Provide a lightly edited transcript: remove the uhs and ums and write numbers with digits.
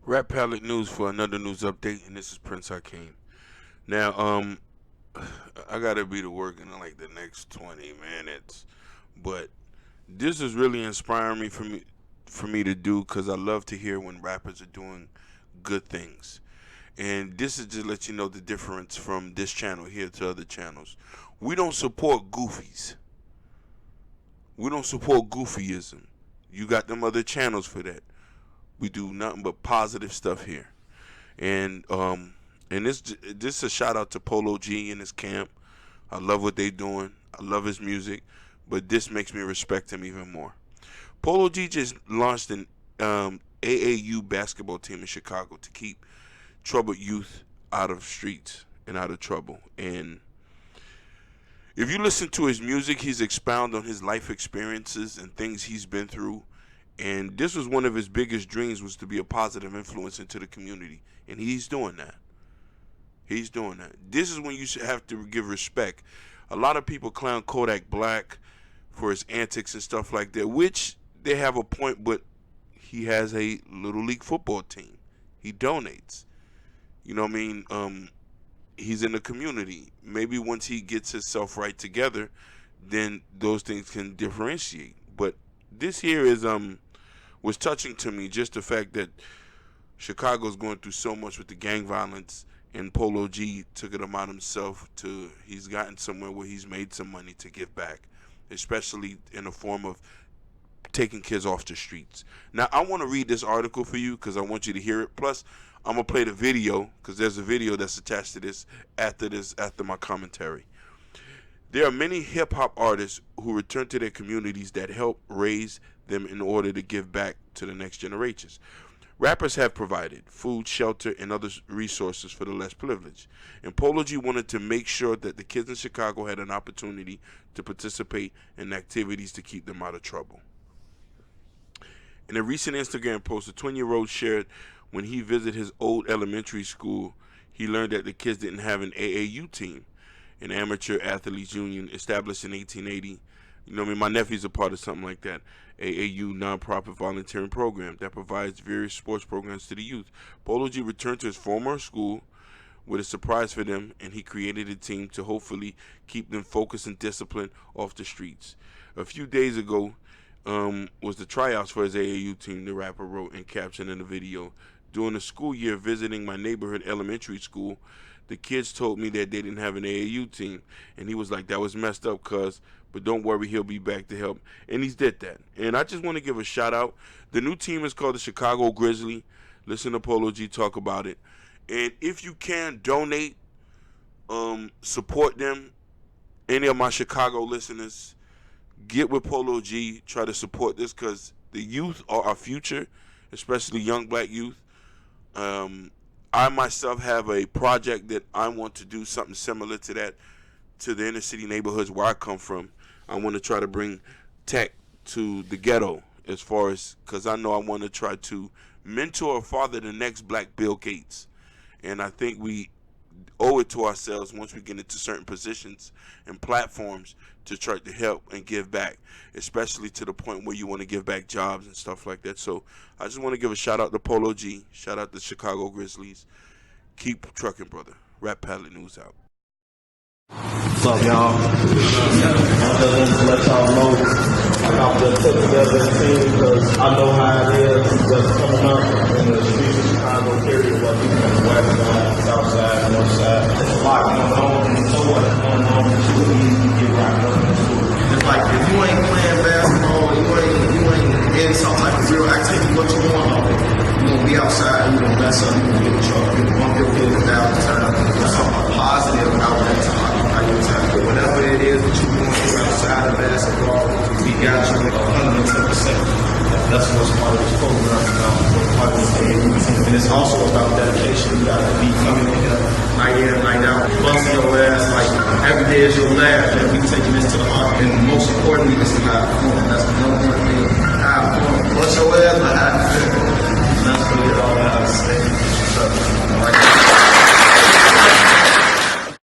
Rap Palette News for another news update, and this is Prince Hakeem. Now, I gotta be to work in like the next 20 minutes, but this is really inspiring me for me to do because I love to hear when rappers are doing good things. And this is just let you know the difference from this channel here to other channels. We don't support goofies. We don't support goofyism. You got them other channels for that. We do nothing but positive stuff here. And this is a shout out to Polo G and his camp. I love what they doing. I love his music, but this makes me respect him even more. Polo G just launched an AAU basketball team in Chicago to keep troubled youth out of streets and out of trouble. And if you listen to his music, he's expound on his life experiences and things he's been through. And this was one of his biggest dreams, was to be a positive influence into the community. And he's doing that. He's doing that. This is when you should have to give respect. A lot of people clown Kodak Black for his antics and stuff like that, which they have a point, but he has a little league football team. He donates. You know what I mean? He's in the community. Maybe once he gets himself right together, then those things can differentiate. But this here is was touching to me, just the fact that Chicago's going through so much with the gang violence, and Polo G took it upon himself to, he's gotten somewhere where he's made some money to give back, especially in the form of taking kids off the streets. Now, I want to read this article for you because I want you to hear it. Plus, I'm going to play the video because there's a video that's attached to this after my commentary. There are many hip-hop artists who return to their communities that help raise them in order to give back to the next generations. Rappers have provided food, shelter, and other resources for the less privileged. And Polo G wanted to make sure that the kids in Chicago had an opportunity to participate in activities to keep them out of trouble. In a recent Instagram post, a 20-year-old shared when he visited his old elementary school, he learned that the kids didn't have an AAU team, an amateur athletes union established in 1880. You know what I mean? My nephew's a part of something like that. AAU nonprofit volunteering program that provides various sports programs to the youth. Polo G returned to his former school with a surprise for them, and he created a team to hopefully keep them focused and disciplined off the streets. A few days ago was the tryouts for his AAU team, the rapper wrote and captioned in the video. During the school year visiting my neighborhood elementary school, the kids told me that they didn't have an AAU team, and he was like, that was messed up, cuz, but don't worry, he'll be back to help. And he's did that. And I just want to give a shout out. The new team is called the Chicago Grizzly. Listen to Polo G talk about it. And if you can donate, support them. Any of my Chicago listeners, get with Polo G, try to support this, because the youth are our future, especially young black youth. I myself have a project that I want to do something similar to that, to the inner city neighborhoods where I come from. I want to try to bring tech to the ghetto, as far as, because I know I want to try to mentor or father the next black Bill Gates. And I think we owe it to ourselves once we get into certain positions and platforms to try to help and give back, especially to the point where you want to give back jobs and stuff like that. So I just want to give a shout out to Polo G, shout out to Chicago Grizzlies. Keep trucking, brother. Rap Palette News out. What's up, y'all? I just want to let y'all know I'm just put together a team because I know how it is just coming up in the streets of Chicago, period, whether you from the west side, south side, north side. There's a lot going on, and so what is going on, it's too easy to get wrapped up into it. It's like, if you ain't playing basketball, you ain't in some type of real activity, what you want on it? You're going to be outside, you're going to mess up, you're going to get in trouble, you're going to bump your kids down the time. That's something positive outlet to occupy your time. But whatever it is that you're going through outside of basketball, we got you 110%. That's what's part of this program about, what's part of this AAU team. And it's also about dedication. You got to be coming in here night in, night out, busting your ass like every day is your last, and we taking this to the heart. And most importantly, it's to have fun. That's the number one thing. Have fun. Bust your ass, but have fun. And that's really all I have to say. All right.